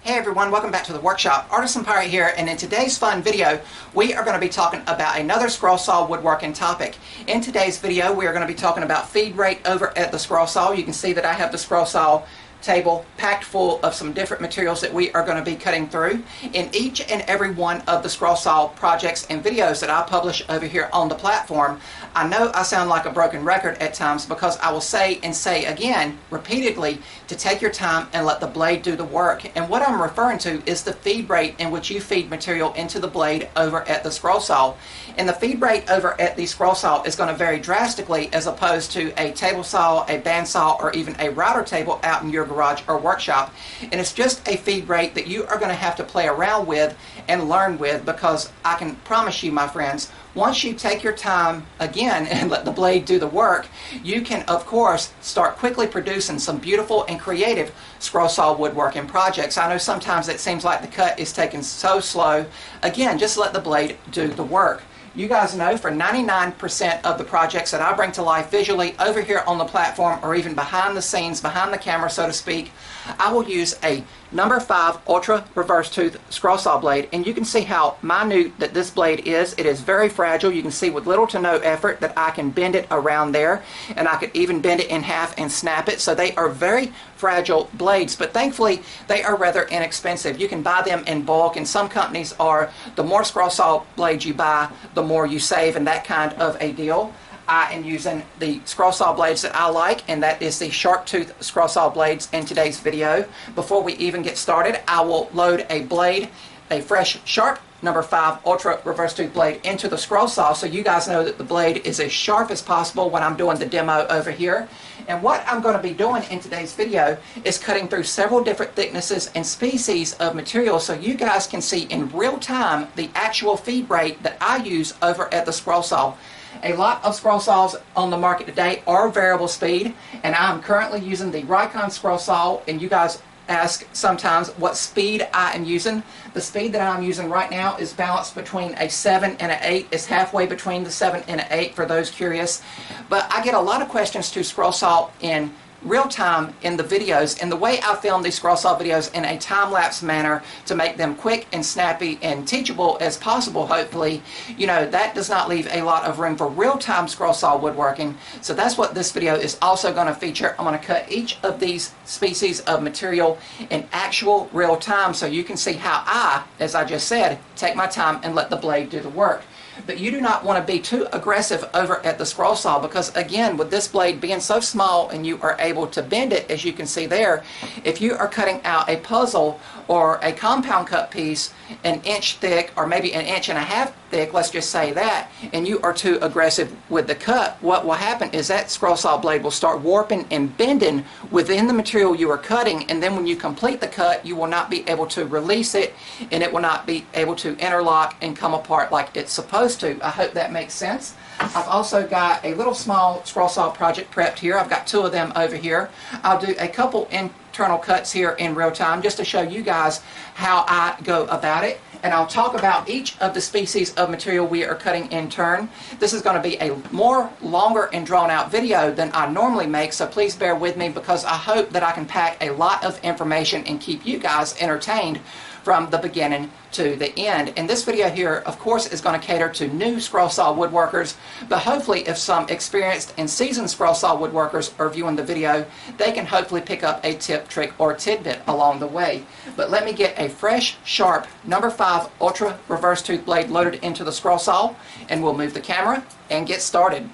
Hey everyone, welcome back to the workshop. Artisan Pirate here, and in today's fun video, we are going to be talking about another scroll saw woodworking topic. In today's video, we are going to be talking about feed rate over at the scroll saw. You can see that I have the scroll saw table packed full of some different materials that we are going to be cutting through. In each and every one of the scroll saw projects and videos that I publish over here on the platform, I know I sound like a broken record at times because I will say and say again repeatedly to take your time and let the blade do the work. And what I'm referring to is the feed rate in which you feed material into the blade over at the scroll saw. And the feed rate over at the scroll saw is going to vary drastically as opposed to a table saw, a bandsaw, or even a router table out in your garage or workshop. And it's just a feed rate that you are going to have to play around with and learn with, because I can promise you, my friends, once you take your time again and let the blade do the work, you can of course start quickly producing some beautiful and creative scroll saw woodworking projects. I know sometimes it seems like the cut is taking so slow. Again, just let the blade do the work. You guys know for 99% of the projects that I bring to life visually over here on the platform, or even behind the scenes, behind the camera so to speak, I will use a number 5 ultra reverse tooth scroll saw blade, and you can see how minute that this blade is. It is very fragile. You can see with little to no effort that I can bend it around there, and I could even bend it in half and snap it. So they are very fragile blades, but thankfully they are rather inexpensive. You can buy them in bulk, and some companies are, the more scroll saw blades you buy, the more you save, and that kind of a deal. I am using the scroll saw blades that I like, and that is the sharp tooth scroll saw blades in today's video. Before we even get started, I will load a blade, a fresh sharp number 5 ultra reverse tooth blade, into the scroll saw so you guys know that the blade is as sharp as possible when I'm doing the demo over here. And what I'm going to be doing in today's video is cutting through several different thicknesses and species of material so you guys can see in real time the actual feed rate that I use over at the scroll saw. A lot of scroll saws on the market today are variable speed, and I'm currently using the Rikon scroll saw, and you guys ask sometimes what speed I am using. The speed that I'm using right now is balanced between a 7 and an 8. It's halfway between the 7 and an 8 for those curious. But I get a lot of questions to scroll saw in real time in the videos, and the way I film these scroll saw videos in a time-lapse manner to make them quick and snappy and teachable as possible, hopefully, you know, that does not leave a lot of room for real-time scroll saw woodworking. So that's what this video is also going to feature. I'm going to cut each of these species of material in actual real time so you can see how I, as I just said, take my time and let the blade do the work. But you do not want to be too aggressive over at the scroll saw, because again, with this blade being so small and you are able to bend it, as you can see there, if you are cutting out a puzzle or a compound cut piece an inch thick or maybe an inch and a half thick, let's just say that, and you are too aggressive with the cut, what will happen is that scroll saw blade will start warping and bending within the material you are cutting, and then when you complete the cut, you will not be able to release it, and it will not be able to interlock and come apart like it's supposed to. I hope that makes sense. I've also got a little small scroll saw project prepped here. I've got 2 of them over here. I'll do a couple internal cuts here in real time just to show you guys how I go about it. And I'll talk about each of the species of material we are cutting in turn. This is going to be a more longer and drawn out video than I normally make, so please bear with me, because I hope that I can pack a lot of information and keep you guys entertained from the beginning to the end. And this video here, of course, is going to cater to new scroll saw woodworkers, but hopefully if some experienced and seasoned scroll saw woodworkers are viewing the video, they can hopefully pick up a tip, trick, or tidbit along the way. But let me get a fresh, sharp, number 5 ultra reverse tooth blade loaded into the scroll saw, and we'll move the camera and get started.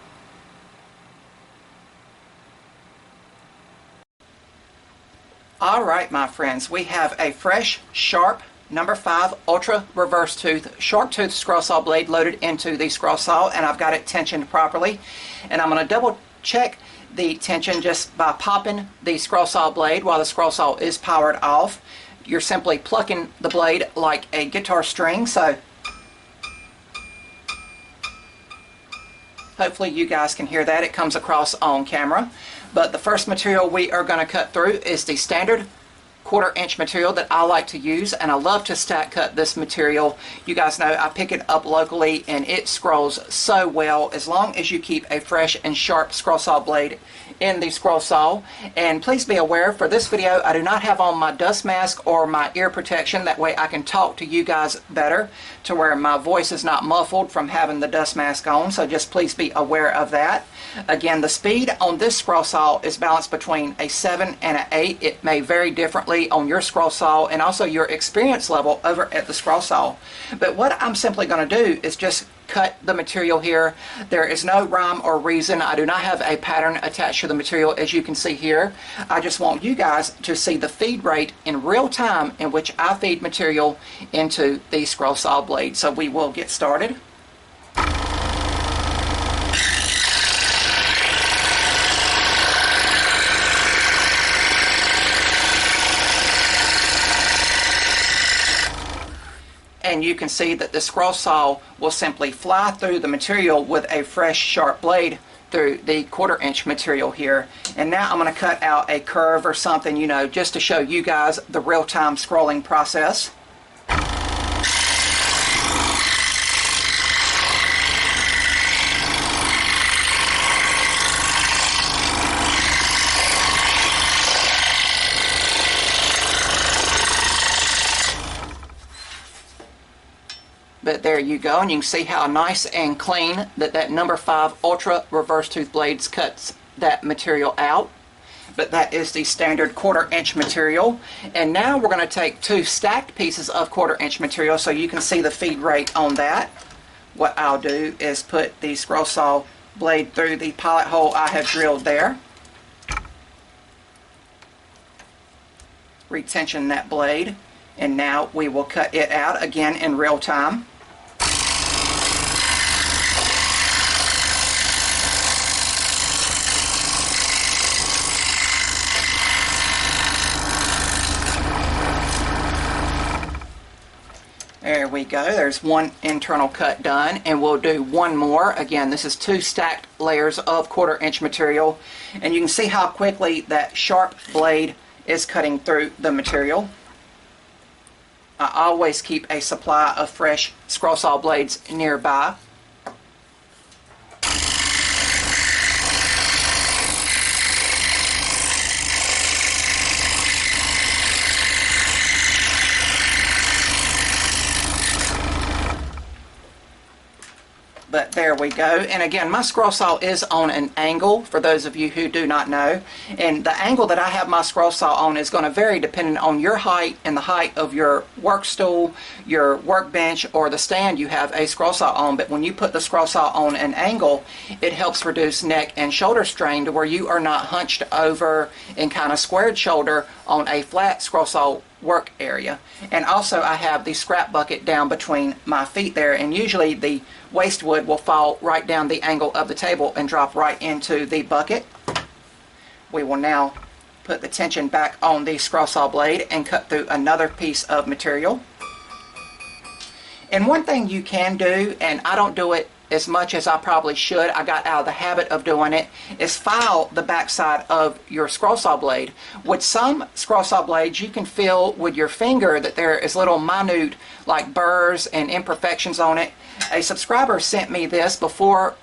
Alright, my friends, we have a fresh, sharp, number 5 ultra reverse tooth sharp tooth scroll saw blade loaded into the scroll saw, and I've got it tensioned properly. And I'm going to double check the tension just by popping the scroll saw blade while the scroll saw is powered off. You're simply plucking the blade like a guitar string, so hopefully you guys can hear that. It comes across on camera. But the first material we are going to cut through is the standard 1/4 inch material that I like to use, and I love to stack cut this material. You guys know I pick it up locally and it scrolls so well as long as you keep a fresh and sharp scroll saw blade in the scroll saw. And please be aware, for this video I do not have on my dust mask or my ear protection. That way I can talk to you guys better, to where my voice is not muffled from having the dust mask on, so just please be aware of that. Again, the speed on this scroll saw is balanced between a 7 and an 8. It may vary differently on your scroll saw and also your experience level over at the scroll saw. But what I'm simply going to do is just cut the material here. There is no rhyme or reason. I do not have a pattern attached to the material, as you can see here. I just want you guys to see the feed rate in real time in which I feed material into the scroll saw blade. So we will get started. And you can see that the scroll saw will simply fly through the material with a fresh sharp blade through the 1/4 inch material here. And now I'm going to cut out a curve or something, you know, just to show you guys the real-time scrolling process. But there you go, and you can see how nice and clean that number 5 Ultra reverse tooth blades cuts that material out. But that is the standard 1/4 inch material. And now we're going to take 2 stacked pieces of 1/4 inch material so you can see the feed rate on that. What I'll do is put the scroll saw blade through the pilot hole I have drilled there. Retension that blade, and now we will cut it out again in real time. There we go. There's one internal cut done, and we'll do one more. Again, this is 2 stacked layers of 1/4 inch material, and you can see how quickly that sharp blade is cutting through the material. I always keep a supply of fresh scroll saw blades nearby. But there we go. And again, my scroll saw is on an angle, for those of you who do not know. And the angle that I have my scroll saw on is going to vary depending on your height and the height of your work stool, your workbench, or the stand you have a scroll saw on. But when you put the scroll saw on an angle, it helps reduce neck and shoulder strain to where you are not hunched over and kind of squared shoulder on a flat scroll saw work area. And also I have the scrap bucket down between my feet there, and usually the waste wood will fall right down the angle of the table and drop right into the bucket. We will now put the tension back on the scroll saw blade and cut through another piece of material. And one thing you can do, and I don't do it as much as I probably should, I got out of the habit of doing it, is file the backside of your scroll saw blade. With some scroll saw blades, you can feel with your finger that there is little minute like burrs and imperfections on it. A subscriber sent me this. Before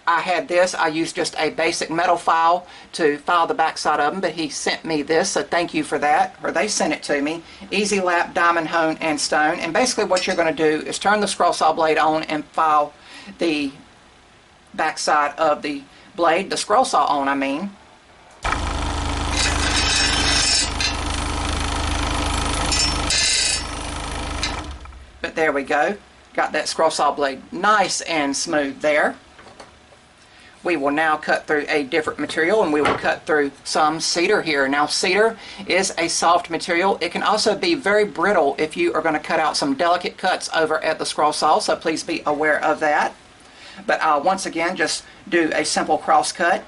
I had this, I used just a basic metal file to file the backside of them, but he sent me this, so thank you for that, or they sent it to me. Easy Lap Diamond Hone and Stone. And basically what you're going to do is turn the scroll saw blade on and file the backside of the blade, the scroll saw on, I mean. But there we go. Got that scroll saw blade nice and smooth there. We will now cut through a different material, and we will cut through some cedar here. Now cedar is a soft material. It can also be very brittle if you are going to cut out some delicate cuts over at the scroll saw, so please be aware of that. But I'll once again just do a simple cross cut.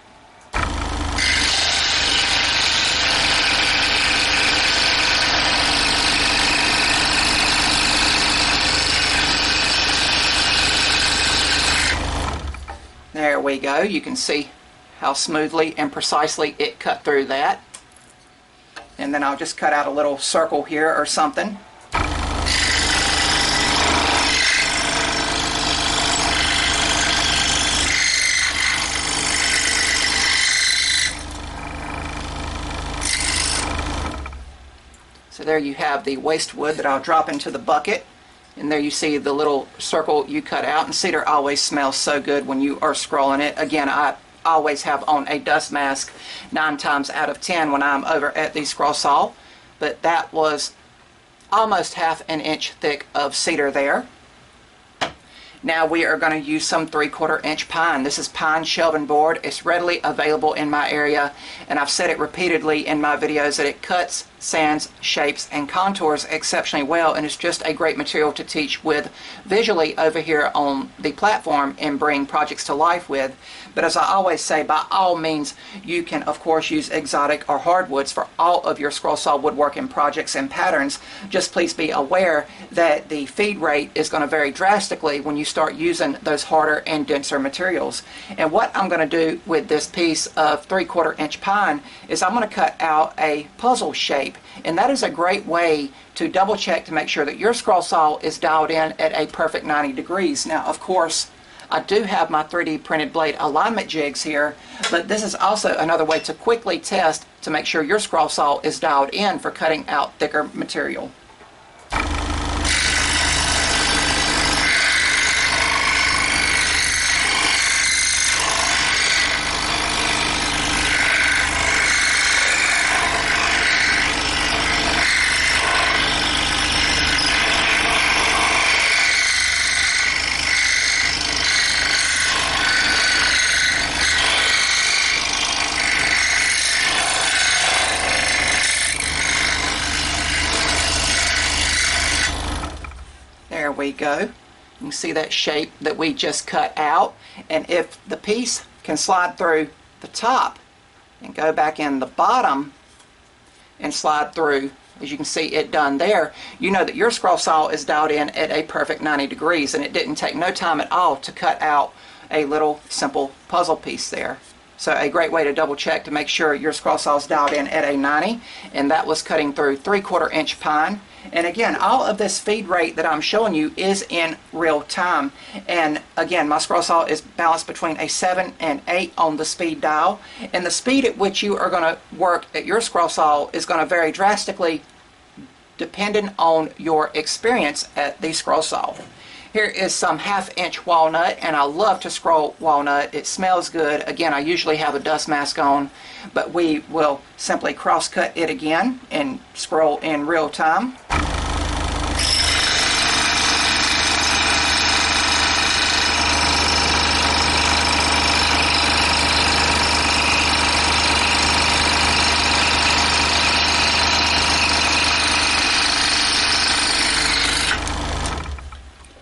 There we go. You can see how smoothly and precisely it cut through that. And then I'll just cut out a little circle here or something. So there you have the waste wood that I'll drop into the bucket. And there you see the little circle you cut out. And cedar always smells so good when you are scrolling it. Again, I always have on a dust mask 9 times out of 10 when I'm over at the scroll saw. But that was almost ½ an inch thick of cedar there. Now we are going to use some 3/4 inch pine. This is pine shelving board. It's readily available in my area, and I've said it repeatedly in my videos that it cuts, sands, shapes, and contours exceptionally well, and it's just a great material to teach with visually over here on the platform and bring projects to life with. But as I always say, by all means, you can of course use exotic or hardwoods for all of your scroll saw woodworking projects and patterns. Just please be aware that the feed rate is going to vary drastically when you start using those harder and denser materials. And what I'm going to do with this piece of 3/4 inch pine is I'm going to cut out a puzzle shape, and that is a great way to double check to make sure that your scroll saw is dialed in at a perfect 90 degrees. Now of course I do have my 3D printed blade alignment jigs here, but this is also another way to quickly test to make sure your scroll saw is dialed in for cutting out thicker material. There we go. You can see that shape that we just cut out, and if the piece can slide through the top and go back in the bottom and slide through, as you can see it done there, you know that your scroll saw is dialed in at a perfect 90 degrees, and it didn't take no time at all to cut out a little simple puzzle piece there. So a great way to double check to make sure your scroll saw is dialed in at a 90, and that was cutting through 3/4 inch pine. And again, all of this feed rate that I'm showing you is in real time. And again, my scroll saw is balanced between a 7 and 8 on the speed dial. And the speed at which you are going to work at your scroll saw is going to vary drastically depending on your experience at the scroll saw. Here is some 1/2 inch walnut, and I love to scroll walnut. It smells good. Again, I usually have a dust mask on, but we will simply cross cut it again and scroll in real time.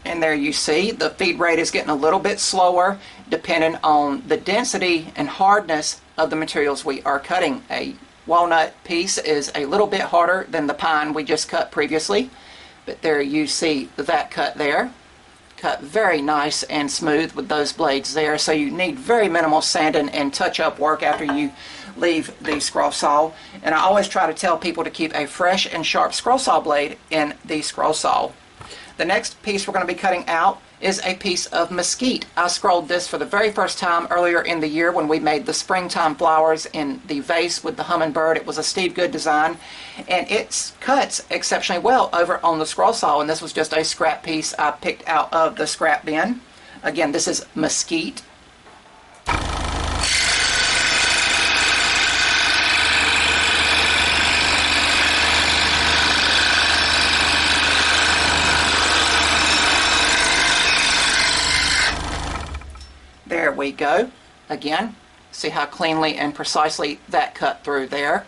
And there you see the feed rate is getting a little bit slower depending on the density and hardness of the materials we are cutting. A walnut piece is a little bit harder than the pine we just cut previously, but there you see that cut there. Cut very nice and smooth with those blades there, so you need very minimal sanding and touch-up work after you leave the scroll saw. And I always try to tell people to keep a fresh and sharp scroll saw blade in the scroll saw. The next piece we're going to be cutting out is a piece of mesquite. I scrolled this for the very first time earlier in the year when we made the springtime flowers in the vase with the hummingbird. It was a Steve Good design, and it cuts exceptionally well over on the scroll saw, and this was just a scrap piece I picked out of the scrap bin. Again, this is mesquite. There we go. Again, see how cleanly and precisely that cut through there.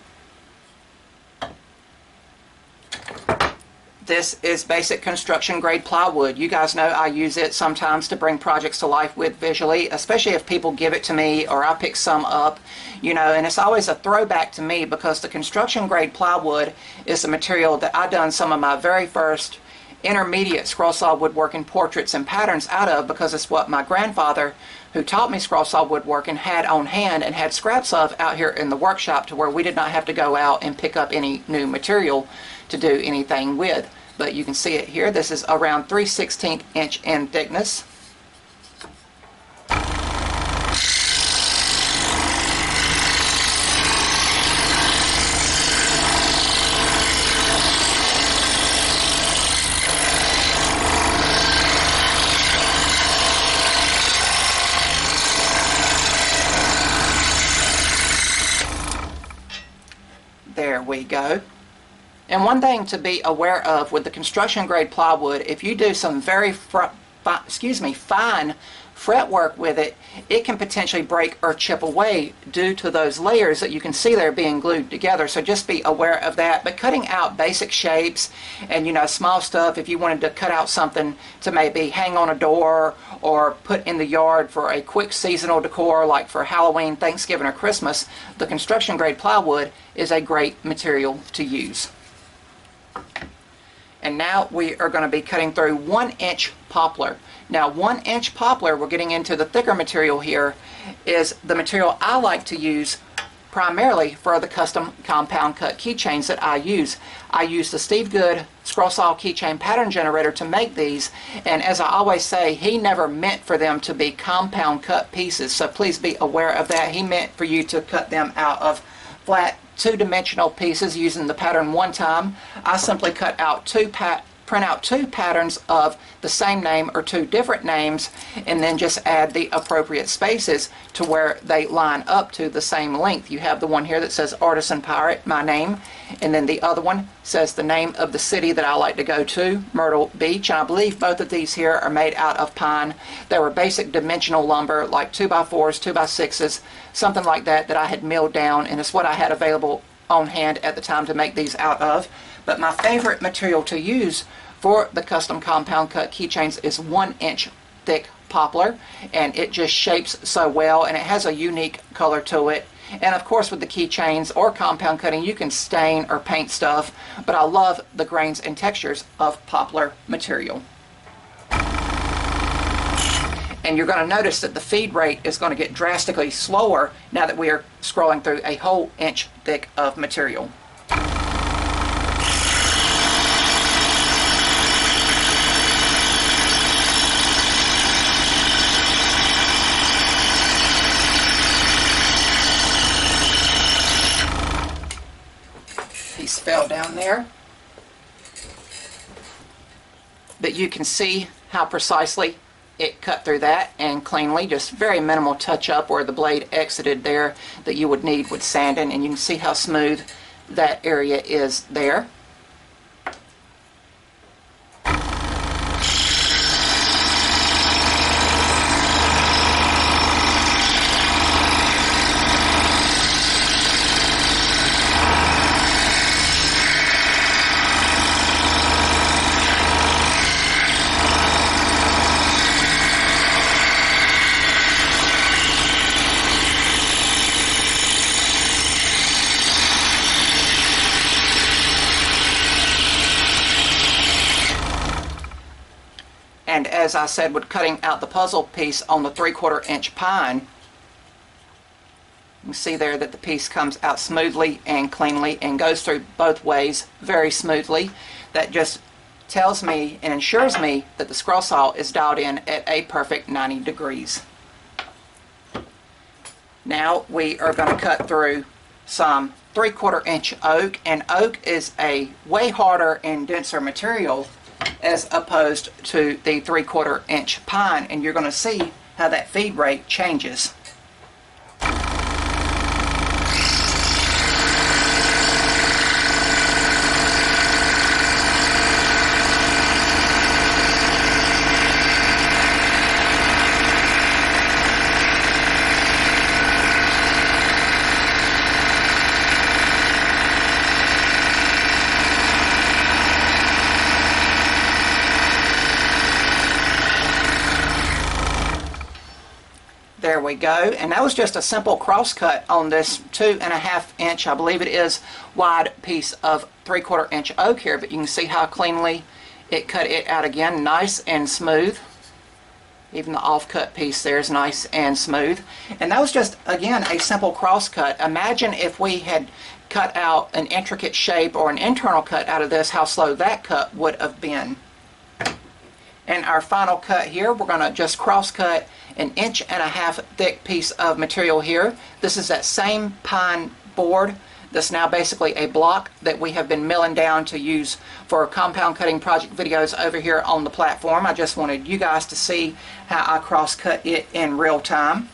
This is basic construction grade plywood. You guys know I use it sometimes to bring projects to life with visually, especially if people give it to me or I pick some up, you know, and it's always a throwback to me because the construction grade plywood is the material that I done some of my very first intermediate scroll saw woodworking portraits and patterns out of, because it's what my grandfather, who taught me scroll saw woodworking, had on hand and had scraps of out here in the workshop, to where we did not have to go out and pick up any new material to do anything with. But you can see it here. This is around 3/16 inch in thickness. There we go. And one thing to be aware of with the construction grade plywood, if you do some very fine fretwork with it, it can potentially break or chip away due to those layers that you can see there being glued together. So just be aware of that. But cutting out basic shapes and, you know, small stuff, if you wanted to cut out something to maybe hang on a door or put in the yard for a quick seasonal decor like for Halloween, Thanksgiving, or Christmas, the construction grade plywood is a great material to use. And now we are going to be cutting through 1-inch poplar. Now 1-inch poplar, we're getting into the thicker material here, is the material I like to use primarily for the custom compound cut keychains that I use. I use the Steve Good scroll saw keychain pattern generator to make these, and as I always say, he never meant for them to be compound cut pieces, so please be aware of that. He meant for you to cut them out of flat two-dimensional pieces using the pattern one time. I simply cut out print out two patterns of the same name or two different names, and then just add the appropriate spaces to where they line up to the same length. You have the one here that says Artisan Pirate, my name, and then the other one says the name of the city that I like to go to, Myrtle Beach. And I believe both of these here are made out of pine. They were basic dimensional lumber, like 2x4s, 2x6s, something like that, that I had milled down, and it's what I had available on hand at the time to make these out of. But my favorite material to use for the custom compound cut keychains is 1-inch thick poplar, and it just shapes so well, and it has a unique color to it. And of course, with the keychains or compound cutting, you can stain or paint stuff, but I love the grains and textures of poplar material. And you're going to notice that the feed rate is going to get drastically slower now that we are scrolling through a whole inch thick of material. Piece fell down there, but you can see how precisely it cut through that, and cleanly, just very minimal touch up where the blade exited there that you would need with sanding, and you can see how smooth that area is there. And as I said, with cutting out the puzzle piece on the 3/4 inch pine, you can see there that the piece comes out smoothly and cleanly and goes through both ways very smoothly. That just tells me and ensures me that the scroll saw is dialed in at a perfect 90 degrees. Now we are going to cut through some 3/4 inch oak, and oak is a way harder and denser material as opposed to the 3/4 inch pine, and you're going to see how that feed rate changes. There we go, and that was just a simple cross cut on this 2.5 inch, I believe it is, wide piece of 3/4 inch oak here, but you can see how cleanly it cut it out again nice and smooth. Even the off-cut piece there is nice and smooth. And that was just, again, a simple cross cut. Imagine if we had cut out an intricate shape or an internal cut out of this, how slow that cut would have been. And our final cut here, we're going to just cross cut an 1.5 inch thick piece of material here. This is that same pine board that's now basically a block that we have been milling down to use for compound cutting project videos over here on the platform. I just wanted you guys to see how I cross cut it in real time.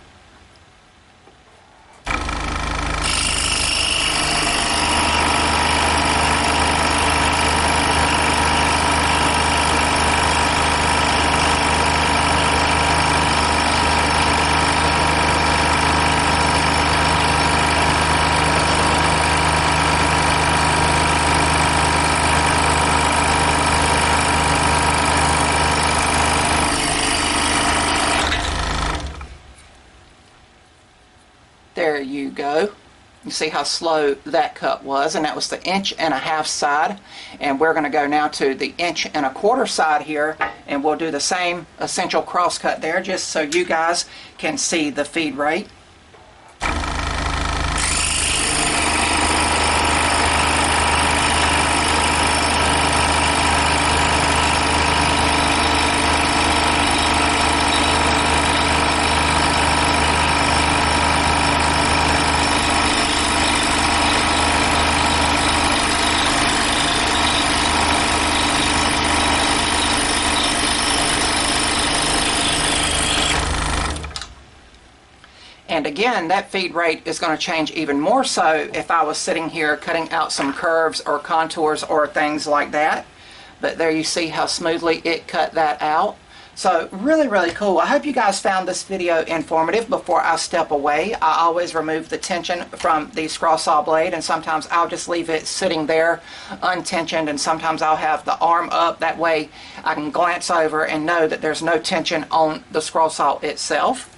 There you go. You see how slow that cut was, and that was the 1.5 inch side. And we're going to go now to the 1.25 inch side here, and we'll do the same essential cross cut there, just so you guys can see the feed rate. And again, that feed rate is going to change even more so if I was sitting here cutting out some curves or contours or things like that. But there you see how smoothly it cut that out. So really, really cool. I hope you guys found this video informative. Before I step away, I always remove the tension from the scroll saw blade, and sometimes I'll just leave it sitting there untensioned, and sometimes I'll have the arm up. That way I can glance over and know that there's no tension on the scroll saw itself.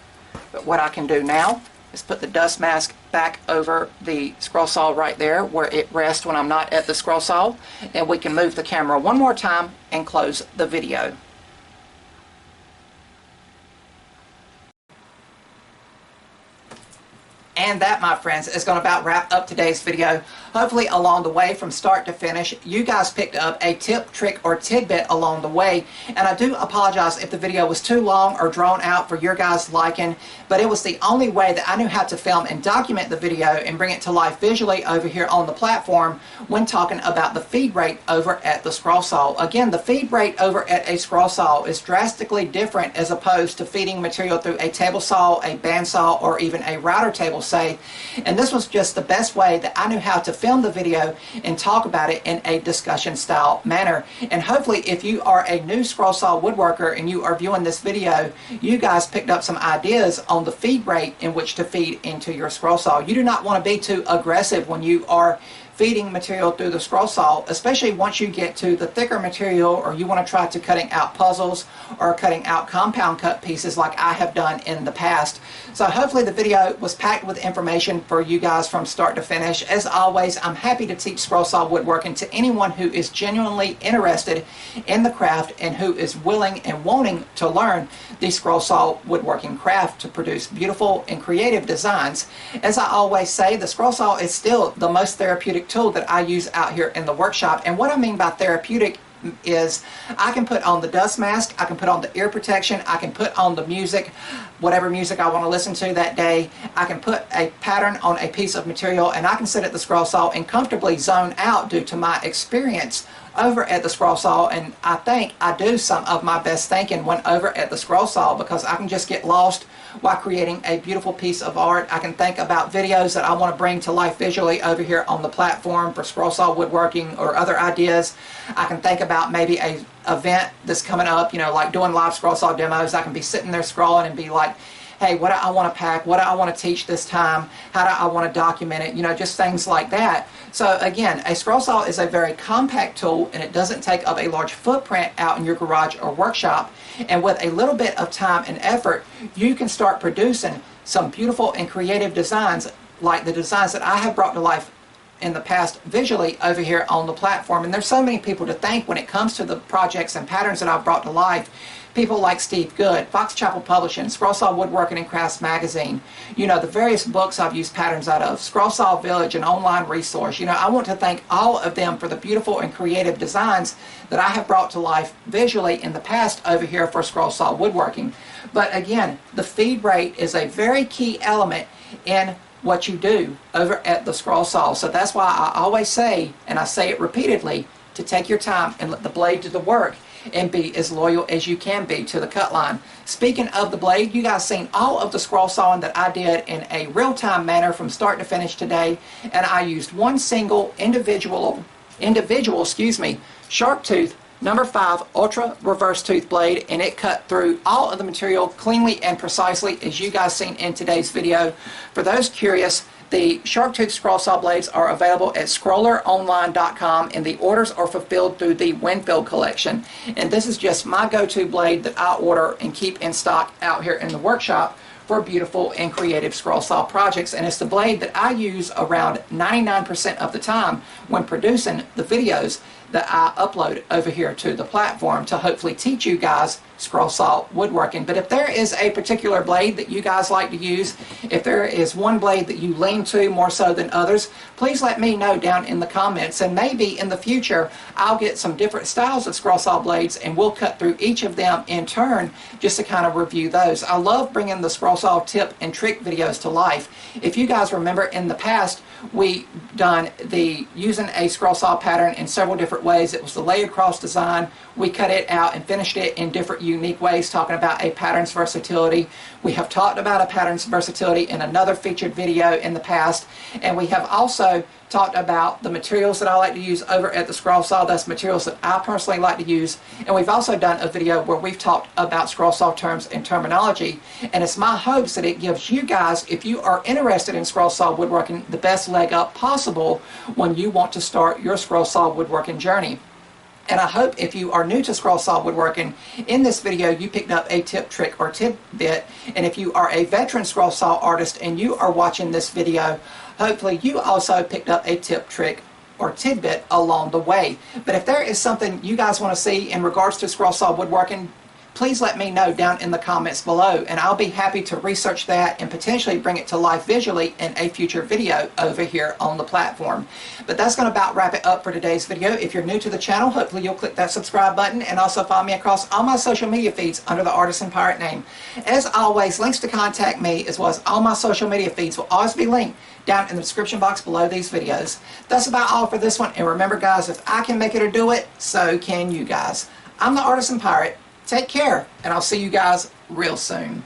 But what I can do now is put the dust mask back over the scroll saw right there where it rests when I'm not at the scroll saw, and we can move the camera one more time and close the video. And that, my friends, is going to about wrap up today's video. Hopefully along the way from start to finish, you guys picked up a tip, trick, or tidbit along the way. And I do apologize if the video was too long or drawn out for your guys' liking, but it was the only way that I knew how to film and document the video and bring it to life visually over here on the platform when talking about the feed rate over at the scroll saw. Again, the feed rate over at a scroll saw is drastically different as opposed to feeding material through a table saw, a bandsaw, or even a router table saw. And this was just the best way that I knew how to film the video and talk about it in a discussion style manner. And hopefully if you are a new scroll saw woodworker and you are viewing this video, you guys picked up some ideas on the feed rate in which to feed into your scroll saw. You do not want to be too aggressive when you are feeding material through the scroll saw, especially once you get to the thicker material, or you want to try to cutting out puzzles or cutting out compound cut pieces like I have done in the past. So hopefully the video was packed with information for you guys from start to finish. As always, I'm happy to teach scroll saw woodworking to anyone who is genuinely interested in the craft and who is willing and wanting to learn the scroll saw woodworking craft to produce beautiful and creative designs. As I always say, the scroll saw is still the most therapeutic tool that I use out here in the workshop. And what I mean by therapeutic is I can put on the dust mask, I can put on the ear protection, I can put on the music, whatever music I want to listen to that day. I can put a pattern on a piece of material, and I can sit at the scroll saw and comfortably zone out due to my experience over at the scroll saw. And I think I do some of my best thinking when over at the scroll saw, because I can just get lost while creating a beautiful piece of art. I can think about videos that I want to bring to life visually over here on the platform for scroll saw woodworking or other ideas. I can think about maybe a event that's coming up, you know, like doing live scroll saw demos. I can be sitting there scrolling and be like, hey, what do I want to pack? What do I want to teach this time? How do I want to document it? You know, just things like that. So again, a scroll saw is a very compact tool, and it doesn't take up a large footprint out in your garage or workshop. And with a little bit of time and effort, you can start producing some beautiful and creative designs like the designs that I have brought to life in the past visually over here on the platform. And there's so many people to thank when it comes to the projects and patterns that I've brought to life. People like Steve Good, Fox Chapel Publishing, Scroll Saw Woodworking and Crafts Magazine, you know, the various books I've used patterns out of, Scroll Saw Village, an online resource. You know, I want to thank all of them for the beautiful and creative designs that I have brought to life visually in the past over here for Scroll Saw Woodworking. But again, the feed rate is a very key element in what you do over at the Scroll Saw. So that's why I always say, and I say it repeatedly, to take your time and let the blade do the work and be as loyal as you can be to the cut line. Speaking of the blade, you guys seen all of the scroll sawing that I did in a real-time manner from start to finish today, and I used one single individual sharp tooth number 5 ultra reverse tooth blade, and it cut through all of the material cleanly and precisely as you guys seen in today's video. For those curious, the sharp tooth scroll saw blades are available at scrolleronline.com, and the orders are fulfilled through the Winfield collection. And this is just my go-to blade that I order and keep in stock out here in the workshop for beautiful and creative scroll saw projects. And it's the blade that I use around 99% of the time when producing the videos that I upload over here to the platform to hopefully teach you guys scroll saw woodworking. But if there is a particular blade that you guys like to use, if there is one blade that you lean to more so than others, please let me know down in the comments, and maybe in the future I'll get some different styles of scroll saw blades and we'll cut through each of them in turn just to kind of review those. I love bringing the scroll saw tip and trick videos to life. If you guys remember, in the past we done the using a scroll saw pattern in several different ways. It was the layered cross design. We cut it out and finished it in different unique ways, talking about a pattern's versatility. We have talked about a pattern's versatility in another featured video in the past, and we have also talked about the materials that I like to use over at the scroll saw. That's materials that I personally like to use. And we've also done a video where we've talked about scroll saw terms and terminology, and it's my hopes that it gives you guys, if you are interested in scroll saw woodworking, the best leg up possible when you want to start your scroll saw woodworking journey. And I hope if you are new to scroll saw woodworking, in this video you picked up a tip, trick, or tidbit. And if you are a veteran scroll saw artist and you are watching this video, hopefully you also picked up a tip, trick, or tidbit along the way. But if there is something you guys want to see in regards to scroll saw woodworking, please let me know down in the comments below, and I'll be happy to research that and potentially bring it to life visually in a future video over here on the platform. But that's going to about wrap it up for today's video. If you're new to the channel, hopefully you'll click that subscribe button and also follow me across all my social media feeds under the Artisan Pirate name. As always, links to contact me as well as all my social media feeds will always be linked down in the description box below these videos. That's about all for this one, and remember guys, if I can make it or do it, so can you guys. I'm the Artisan Pirate. Take care, and I'll see you guys real soon.